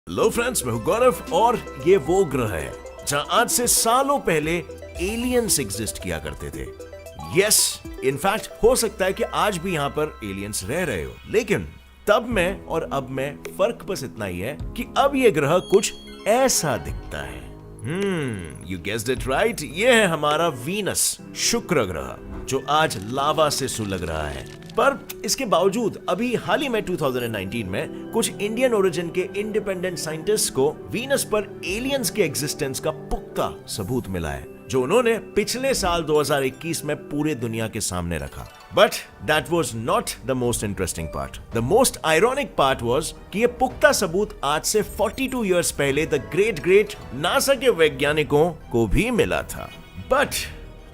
Hello friends, मैं हूं गौरव और ये वो ग्रह है जहां आज से सालों पहले एलियंस एग्जिस्ट किया करते थे। यस, इनफैक्ट हो सकता है कि आज भी यहां पर एलियंस रह रहे हो, लेकिन तब में और अब में फर्क बस इतना ही है कि अब ये ग्रह कुछ ऐसा दिखता है। यू गेस्ड इट राइट, ये है हमारा वीनस, शुक्र ग्रह, जो आज लावा से सुलग रहा है। पर इसके बावजूद अभी हाल ही में 2019 में कुछ इंडियन ओरिजिन के इंडिपेंडेंट साइंटिस्ट को वीनस पर एलियंस के एग्जिस्टेंस का पुख्ता सबूत मिला है, जो उन्होंने पिछले साल 2021 में पूरे दुनिया के सामने रखा। But that was not the most interesting part. The most ironic part was कि ये पुख्ता सबूत आज से 42 इयर्स पहले द ग्रेट नासा के वैज्ञानिकों को भी मिला था। बट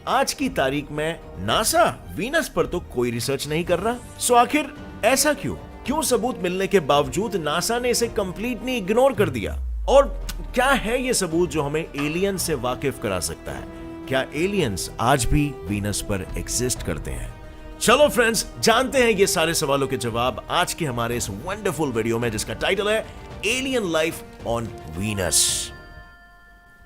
आज की तारीख में नासा वीनस पर तो कोई रिसर्च नहीं कर रहा। सो आखिर ऐसा क्यों सबूत मिलने के बावजूद नासा ने इसे कंप्लीटली इग्नोर कर दिया? और क्या है ये सबूत जो हमें एलियंस से वाकिफ करा सकता है? क्या एलियंस आज भी वीनस पर एग्जिस्ट करते हैं? चलो फ्रेंड्स, जानते हैं ये सारे सवालों के जवाब आज के हमारे इस वंडरफुल वीडियो में, जिसका टाइटल है एलियन लाइफ ऑन वीनस।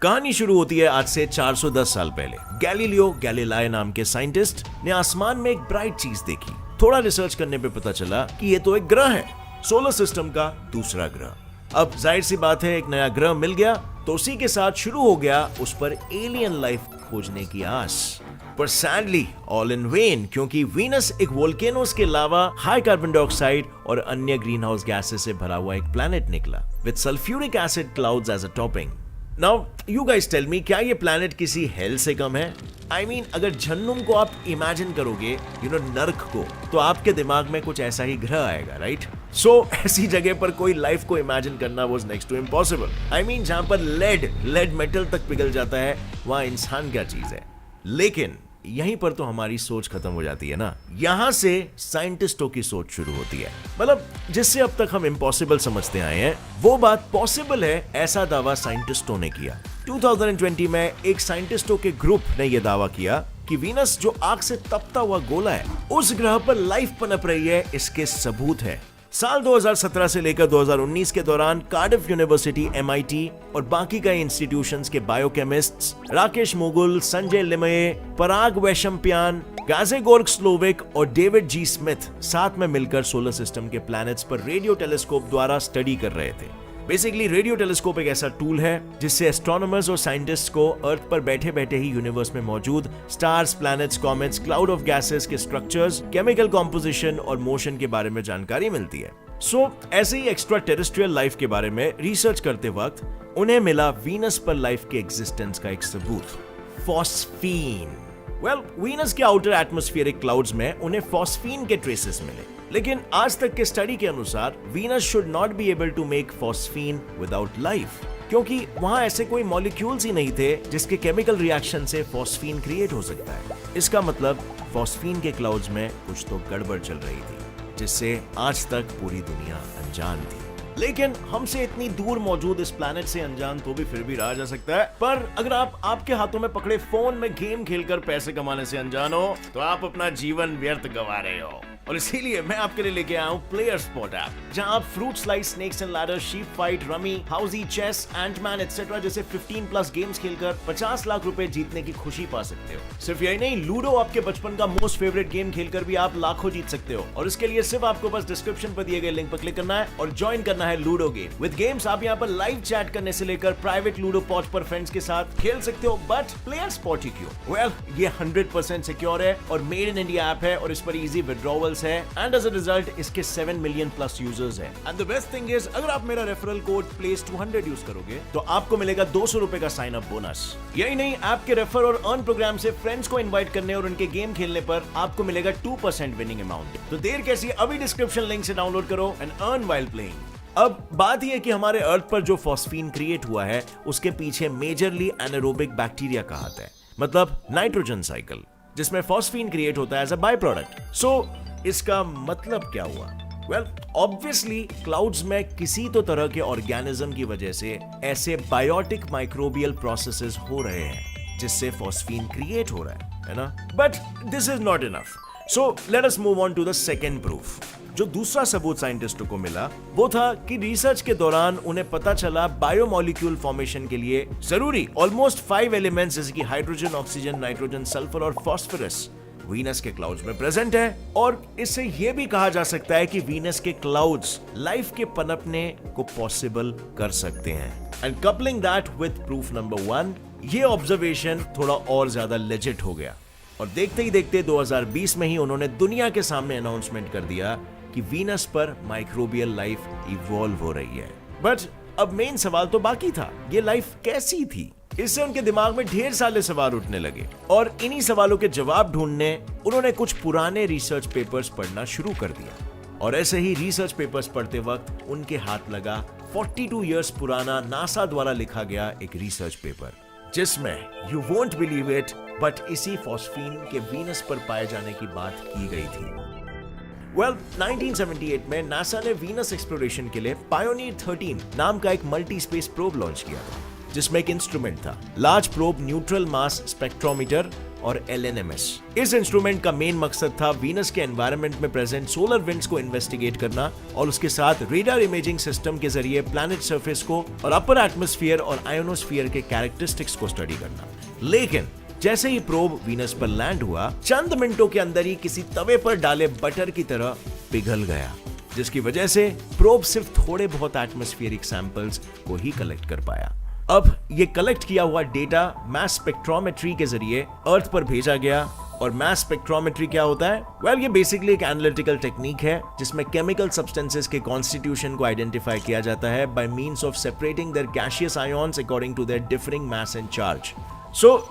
कहानी शुरू होती है आज से 410 साल पहले। गैलीलियो गैलीलाई नाम के साइंटिस्ट ने आसमान में एक ब्राइट चीज देखी। थोड़ा रिसर्च करने पे पता चला कि ये तो एक ग्रह है, सोलर सिस्टम का दूसरा ग्रह। अब जाहिर सी बात है, एक नया ग्रह मिल गया तो उसी के साथ शुरू हो गया उस पर एलियन लाइफ खोजने की आस। पर सैडली ऑल इन वेन, क्योंकि वीनस एक वोल्केनोस के अलावा हाई कार्बन डाइऑक्साइड और अन्य ग्रीन हाउस गैसेस से भरा हुआ एक प्लैनेट निकला with sulphuric acid clouds as a topping. Now you guys tell me, क्या ये प्लैनेट किसी हेल से कम है? आई मीन, अगर जहन्नुम को आप इमेजिन करोगे, नर्क को, तो आपके दिमाग में कुछ ऐसा ही ग्रह आएगा, राइट? सो ऐसी जगह पर कोई लाइफ को इमेजिन करना was next to impossible. I mean, जहां पर लेड मेटल तक पिघल जाता है, वहां इंसान क्या चीज है? लेकिन यहीं पर तो हमारी सोच खत्म हो जाती है ना। यहां से साइंटिस्टों की सोच शुरू होती है। मतलब जिससे अब तक हम इम्पॉसिबल समझते आए हैं, वो बात पॉसिबल है, ऐसा दावा साइंटिस्टों ने किया। 2020 में एक साइंटिस्टों के ग्रुप ने यह दावा किया कि वीनस, जो आग से तपता हुआ गोला है, उस ग्रह पर लाइफ पनप रही है। इसके सबूत है। साल 2017 से लेकर 2019 के दौरान कार्डिफ यूनिवर्सिटी, MIT और बाकी कई इंस्टीट्यूशंस के बायोकेमिस्ट्स राकेश मुगुल, संजय लिमये, पराग वैशंपियान, गाजेगोर्ग स्लोविक और डेविड जी स्मिथ साथ में मिलकर सोलर सिस्टम के प्लैनेट्स पर रेडियो टेलीस्कोप द्वारा स्टडी कर रहे थे। बेसिकली रेडियो टेलीस्कोप एक ऐसा टूल है जिससे एस्ट्रोनॉमर्स और साइंटिस्ट्स को अर्थ पर बैठे बैठे ही यूनिवर्स में मौजूद stars, planets, comets, cloud of gases के स्ट्रक्चर्स, केमिकल कॉम्पोजिशन और मोशन के बारे में जानकारी मिलती है। सो ऐसे ही एक्स्ट्रा टेरेस्ट्रियल लाइफ के बारे में रिसर्च करते वक्त उन्हें मिला वीनस पर लाइफ के एग्जिस्टेंस का एक सबूत, फॉस्फीन। वीनस के आउटर एटमॉस्फेरिक क्लाउड्स में उन्हें फॉस्फीन के ट्रेसेस मिले, लेकिन आज तक के स्टडी के अनुसार Venus should not be able to make phosphine without life, क्योंकि वहां ऐसे कोई मॉलिक्यूल्स ही नहीं थे जिसके केमिकल रिएक्शन से फॉस्फीन क्रिएट हो सकता है। इसका मतलब फॉस्फीन के क्लाउड्स में कुछ तो गड़बड़ चल रही थी, जिससे आज तक पूरी दुनिया अनजान थी। लेकिन हमसे इतनी दूर मौजूद इस प्लैनेट से अनजान तो भी फिर भी रहा जा सकता है। पर अगर आप आपके हाथों में पकड़े फोन में गेम खेलकर पैसे कमाने से अनजान हो, तो आप अपना जीवन व्यर्थ गंवा रहे हो। और इसीलिए मैं आपके लिए लेके आया हूं प्लेयर स्पॉट ऐप, जहां आप fruit slice, snakes and ladder, sheep fight, rummy, housie, chess, antman etcetera जैसे 15+ गेम्स खेलकर 50 लाख रुपए जीतने की खुशी पा सकते हो। सिर्फ यही नहीं, लूडो, आपके बचपन का मोस्ट फेवरेट गेम खेलकर भी आप लाखों जीत सकते हो। और इसके लिए सिर्फ आपको बस डिस्क्रिप्शन पर दिए गए लिंक पर क्लिक करना है और ज्वाइन करना है लूडो गेम। विद गेम्स आप यहाँ पर लाइव चैट करने से लेकर प्राइवेट लूडो पॉच पर फ्रेंड्स के साथ खेल सकते हो। बट प्लेयर स्पॉट ही क्यों? ये 100% सिक्योर है और मेड इन इंडिया ऐप है और इस पर इजी विड्रॉवल्स है एंड एज अ रिजल्ट इसके 7 मिलियन प्लस यूजर्स हैं। And the best thing is, अगर आप मेरा रेफरल कोड PLACE200 यूज करोगे तो आपको मिलेगा 200 रुपए का साइन अप बोनस। यही नहीं, ऐप के रेफर और अर्न प्रोग्राम से फ्रेंड्स को इनवाइट करने और उनके गेम खेलने पर आपको मिलेगा 2% विनिंग अमाउंट। तो देर कैसी, अभी डिस्क्रिप्शन लिंक से डाउनलोड करो एंड अर्न व्हाइल प्लेइंग। अब बात यह है कि हमारे अर्थ पर जो फॉस्फीन क्रिएट हुआ है, उसके पीछे मेजरली एनारोबिक बैक्टीरिया का हाथ है, मतलब नाइट्रोजन साइकिल, जिसमें फॉस्फीन क्रिएट होता है एज अ बाय प्रोडक्ट। सो इसका मतलब क्या हुआ? ऑब्वियसली क्लाउड्स में किसी तो तरह के ऑर्गेनिज्म की वजह से ऐसे बायोटिक माइक्रोबियल प्रोसेसेस हो रहे हैं जिससे फॉस्फीन क्रिएट हो रहा है ना? But this is not enough. So let us move on to the second proof. जो दूसरा सबूत साइंटिस्टों को मिला वो था कि रिसर्च के दौरान उन्हें पता चला बायोमोलिक्यूल फॉर्मेशन के लिए जरूरी ऑलमोस्ट 5 एलिमेंट्स जैसे कि हाइड्रोजन, ऑक्सीजन, नाइट्रोजन, सल्फर और फास्फोरस वीनस के क्लाउड्स में प्रेजेंट है। और इससे यह भी कहा जा सकता है कि वीनस के क्लाउड्स लाइफ के पनपने को पॉसिबल कर सकते हैं। And coupling that with proof number 1, ये ऑब्जर्वेशन थोड़ा और ज्यादा लेजिट हो गया और देखते ही देखते 2020 में ही उन्होंने दुनिया के सामने अनाउंसमेंट कर दिया कि वीनस पर माइक्रोबियल लाइफ इवॉल्व हो रही है। बट अब मेन सवाल तो बाकी था, ये लाइफ कैसी थी? इससे उनके दिमाग में ढेर सारे सवाल उठने लगे और इन्हीं सवालों के जवाब ढूंढने उन्होंने कुछ पुराने रिसर्च पेपर्स पढ़ना शुरू कर दिया। और ऐसे ही रिसर्च पेपर्स पढ़ते वक्त उनके हाथ लगा 42 इयर्स पुराना नासा द्वारा लिखा गया एक रिसर्च पेपर, जिसमें you won't believe it but इसी फॉस्फीन के वीनस पर पाए जाने की बात की गई थी। 1978 में नासा ने वीनस एक्सप्लोरेशन के लिए पायोनियर 13 नाम का एक मल्टी स्पेस प्रोब लॉन्च किया था, जिसमें एक इंस्ट्रूमेंट था, लार्ज प्रोब न्यूट्रल मास स्पेक्ट्रोमीटर और LNMS। इस इंस्ट्रूमेंट का मेन मकसद था वीनस के एनवायरनमेंट में प्रेजेंट सोलर विंड्स को इन्वेस्टिगेट करना और उसके साथ रेडार इमेजिंग सिस्टम के जरिए प्लैनेट सरफेस को और अपर एटमॉस्फेयर और आयोनोस्फीयर के कैरेक्टरिस्टिक्स को स्टडी करना। लेकिन जैसे ही प्रोब वीनस पर लैंड हुआ, चंद मिनटों के अंदर ही किसी तवे पर डाले बटर की तरह पिघल गया, जिसकी वजह से प्रोब सिर्फ थोड़े बहुत एटमॉस्फेरिक सैंपल्स को ही कलेक्ट कर पाया। अब ये कलेक्ट किया हुआ डेटा मास स्पेक्ट्रोमेट्री के जरिए अर्थ पर भेजा गया। और मास स्पेक्ट्रोमेट्री क्या होता है? वेल, ये बेसिकली एक एनालिटिकल टेक्निक है जिसमें केमिकल सब्सटेंसेस के कॉन्स्टिट्यूशन को आइडेंटिफाई किया जाता है by means of separating their gaseous ions according to their differing mass and charge.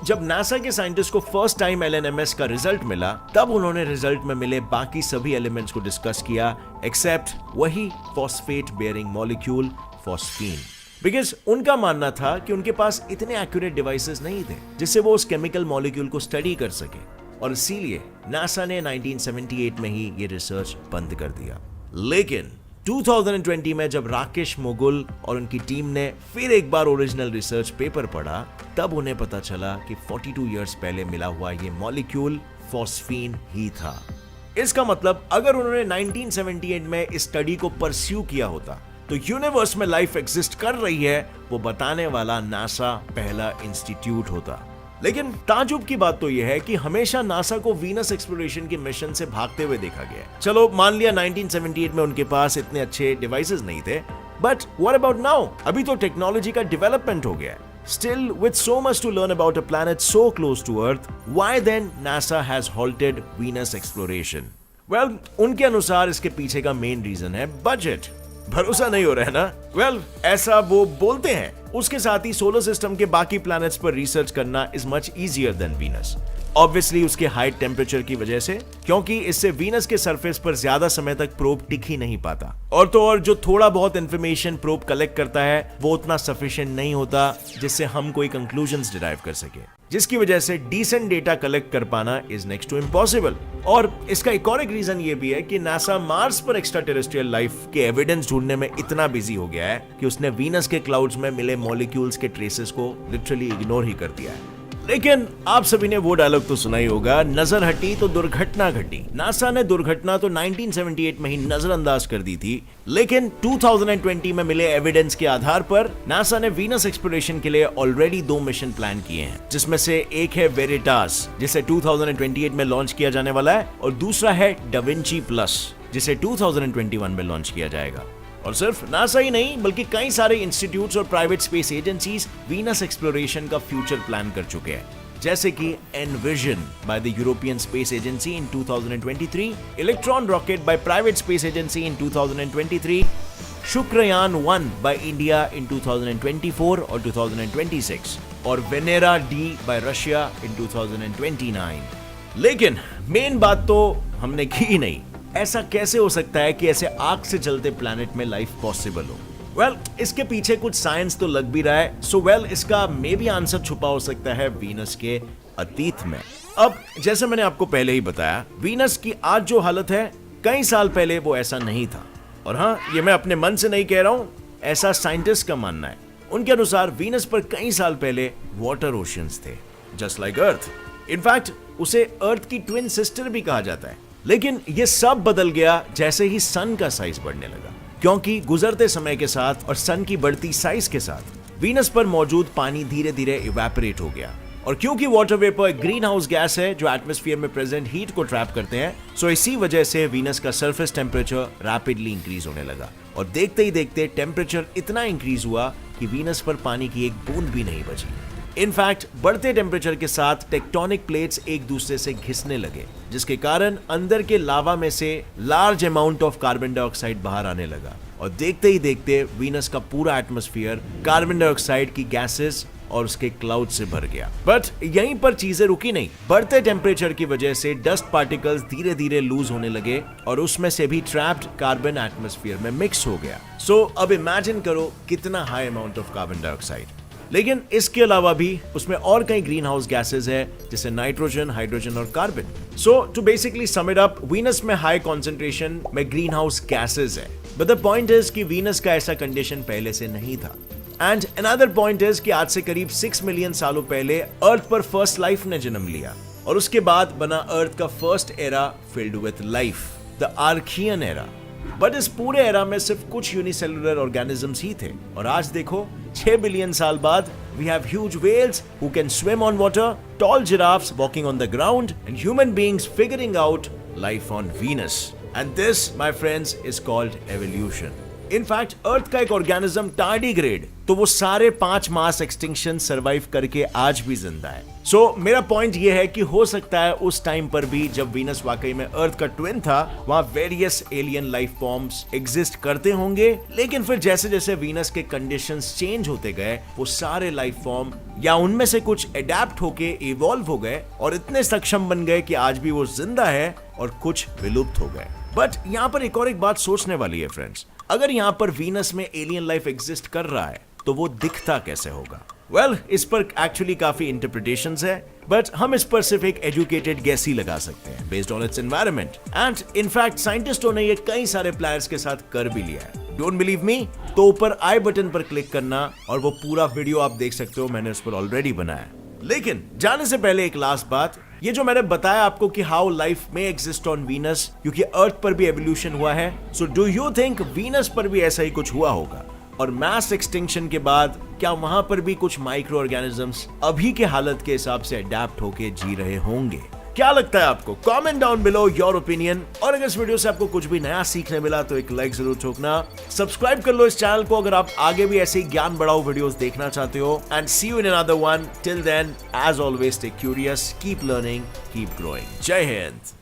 जब नासा के साइंटिस्ट को फर्स्ट टाइम LNMS का रिजल्ट मिला, तब उन्होंने रिजल्ट में मिले बाकी सभी एलिमेंट्स को डिस्कस किया एक्सेप्ट वही phosphate bearing molecule phosphine, because उनका मानना था कि उनके पास इतने एक्यूरेट डिवाइसेस नहीं थे जिससे वो उस केमिकल मॉलिक्यूल को स्टडी कर सके, और इसीलिए नासा ने 1978 में ही ये रिसर्च बंद कर दिया। लेकिन 2020 में जब राकेश मोगुल और उनकी टीम ने फिर एक बार ओरिजिनल रिसर्च पेपर पढ़ा, तब उन्हें पता चला कि 42 इयर्स पहले मिला हुआ ये मॉलिक्यूल फॉस्फीन ही था। इसका मतलब अगर उन्होंने 1978 में इस स्टडी को परस्यू किया होता तो यूनिवर्स में लाइफ एग्जिस्ट कर रही है वो बताने वाला नासा पहला इंस्टीट्यूट होता। लेकिन ताजुब की बात तो यह है कि हमेशा नासा को वीनस एक्सप्लोरेशन के मिशन से भागते हुए देखा गया है। चलो मान लिया 1978 में उनके पास इतने अच्छे डिवाइसेस नहीं थे, बट व्हाट अबाउट नाउ? अभी तो टेक्नोलॉजी का डेवलपमेंट हो गया है। Still, with so much to learn about a planet so close to Earth, why then NASA has halted Venus exploration? Well, उनके अनुसार इसके पीछे का मेन रीजन है बजट। भरोसा नहीं हो रहा है ना? Well, ऐसा वो बोलते हैं। उसके साथ ही सोलर सिस्टम के बाकी प्लैनेट्स पर रिसर्च करना is much easier than Venus. Obviously उसके हाई टेम्परेचर की वजह से, क्योंकि इससे वीनस के सरफेस पर ज्यादा समय तक प्रोब टिक ही नहीं पाता। और तो और जो थोड़ा बहुत इंफॉर्मेशन प्रोब कलेक्ट करता है वो उतना सफिशिएंट नहीं होता जिससे हम कोई कंक्लूजन्स डिराइव कर सके, जिसकी वजह से डिसेंट डेटा कलेक्ट कर पाना इज नेक्स्ट टू इम्पॉसिबल। और इसका एक और एक रीजन ये भी है कि नासा मार्स पर एक्स्ट्रा टेरेस्ट्रियल लाइफ के एविडेंस ढूंढने में इतना बिजी हो गया है कि उसने वीनस के क्लाउड्स में मिले मॉलिक्यूल्स के ट्रेसेस को लिटरली इग्नोर ही कर दिया है। लेकिन आप सभी ने वो डायलॉग तो सुना ही होगा, नजर हटी तो दुर्घटना घटी। नासा ने दुर्घटना तो 1978 में ही नजरअंदाज कर दी थी, लेकिन 2020 में मिले एविडेंस के आधार पर नासा ने वीनस एक्सप्लोरेशन के लिए ऑलरेडी 2 मिशन प्लान किए हैं, जिसमें से एक है वेरिटास जिसे 2028 में लॉन्च किया जाने वाला है, और दूसरा है डाविंची प्लस जिसे 2021 में लॉन्च किया जाएगा। और सिर्फ नासा ही नहीं बल्कि कई सारे इंस्टीट्यूट्स और private space agencies Venus exploration का फ्यूचर प्लान कर चुके हैं, जैसे कि envision by the European space agency in 2023, electron rocket by private space agency in 2023, Shukrayaan 1 by India in 2024 और 2026, और वेनेरा डी बाय रशिया इन 2029। लेकिन मेन बात तो हमने की ही नहीं। ऐसा कैसे हो सकता है कि ऐसे आग से जलते प्लैनेट में लाइफ पॉसिबल हो? वेल, इसके पीछे कुछ साइंस तो लग भी रहा है। इसका मे बी आंसर छुपा हो सकता है वीनस के अतीत में। अब जैसे मैंने आपको पहले ही बताया, वीनस की आज जो हालत है, कई साल पहले वो ऐसा नहीं था। और हाँ, ये मैं अपने मन से नहीं कह रहा हूं, ऐसा साइंटिस्ट का मानना है। उनके अनुसार वीनस पर कई साल पहले वाटर ओशियंस थे, जस्ट लाइक अर्थ। इनफैक्ट उसे अर्थ की ट्विन सिस्टर भी कहा जाता है। लेकिन ये सब बदल गया जैसे ही सन का साइज बढ़ने लगा, क्योंकि गुजरते समय के साथ और सन की बढ़ती साइज के साथ वीनस पर मौजूद पानी धीरे धीरे इवेपोरेट हो गया। और क्योंकि वाटर वेपर एक ग्रीन हाउस गैस है जो एटमॉस्फेयर में प्रेजेंट हीट को ट्रैप करते हैं, सो इसी वजह से वीनस का सरफेस टेम्परेचर रैपिडली इंक्रीज होने लगा। और देखते ही देखते टेम्परेचर इतना इंक्रीज हुआ कि वीनस पर पानी की एक बूंद भी नहीं बची। इनफैक्ट बढ़ते टेम्परेचर के साथ टेक्टोनिक प्लेट्स एक दूसरे से घिसने लगे, जिसके कारण अंदर के लावा में से large amount of carbon dioxide बाहर आने लगा। और देखते ही देखते वीनस का पूरा एटमॉस्फेयर कार्बन डाइऑक्साइड की गैसेस और उसके क्लाउड से भर गया। बट यहीं पर चीजें रुकी नहीं। बढ़ते टेम्परेचर की वजह से डस्ट पार्टिकल्स धीरे धीरे लूज होने लगे और उसमें से भी ट्रैप्ड कार्बन एटमॉस्फेयर में मिक्स हो गया। सो अब इमेजिन करो कितना high amount of carbon dioxide. लेकिन इसके अलावा भी उसमें और कई ग्रीन हाउस गैसेज है, जैसे नाइट्रोजन, हाइड्रोजन और carbon. So to basically sum it up, Venus में हाई कॉन्सेंट्रेशन में ग्रीन हाउस गैसेज है। बट द पॉइंट इज कि वीनस का ऐसा कंडीशन पहले से नहीं था। एंड अनदर पॉइंट इज कि आज से करीब 6 मिलियन सालों पहले अर्थ पर फर्स्ट लाइफ ने जन्म लिया और उसके बाद बना अर्थ का first era filled with life, the Archean era. But इस पूरे एरा में सिर्फ कुछ यूनिसेलुलर ऑर्गेनिजम्स ही थे। और आज देखो 6 बिलियन साल बाद we have huge whales who can swim on water, tall giraffes walking on the ground, and human beings figuring out life on Venus. And this, my friends, is called evolution. In fact Earth का एक organism tardigrade, तो वो सारे 5 mass extinction survive करके आज भी जिंदा है। सो मेरा पॉइंट ये है कि हो सकता है उस टाइम पर भी जब वीनस वाकई में अर्थ का ट्विन था, वहां various alien life forms exist करते होंगे। लेकिन फिर जैसे जैसे वीनस के कंडीशंस चेंज होते गए, वो सारे लाइफ फॉर्म या उनमें से कुछ अडेप्ट होके इवॉल्व हो गए और इतने सक्षम बन गए कि आज भी वो जिंदा है और कुछ विलुप्त हो गए। बट यहाँ पर एक बात सोचने वाली है फ्रेंड्स, अगर यहाँ पर वीनस में एलियन लाइफ एग्जिस्ट कर रहा है तो वो दिखता कैसे होगा? वेल, इस पर एक्चुअली काफी इंटरप्रिटेशंस है, बट हम इस पर सिर्फ एक एजुकेटेड गेस ही लगा सकते हैं based on its environment. And in fact साइंटिस्टों ने ये कई सारे प्लेयर्स के साथ कर भी लिया है। Don't believe me? तो ऊपर आई बटन पर क्लिक करना और वो पूरा वीडियो आप देख सकते हो, मैंने उस पर ऑलरेडी बनाया। लेकिन जाने से पहले एक लास्ट बात, ये जो मैंने बताया आपको कि हाउ लाइफ में एग्जिस्ट ऑन वीनस, क्योंकि अर्थ पर भी एवोल्यूशन हुआ है, so do you think Venus पर भी ऐसा ही कुछ हुआ होगा? और मैस एक्सटिंक्शन के बाद क्या वहां पर भी कुछ माइक्रो ऑर्गेनिजम्स अभी के हालत के हिसाब से अडेप्ट होके जी रहे होंगे? क्या लगता है आपको? Comment down below your opinion. और अगर इस वीडियो से आपको कुछ भी नया सीखने मिला तो एक लाइक जरूर ठोकना। सब्सक्राइब कर लो इस चैनल को अगर आप आगे भी ऐसे ही ज्ञान बढ़ाओ वीडियोस देखना चाहते हो। And see you in another one. Till then, as always, stay curious, keep learning, keep growing. Jai Hind.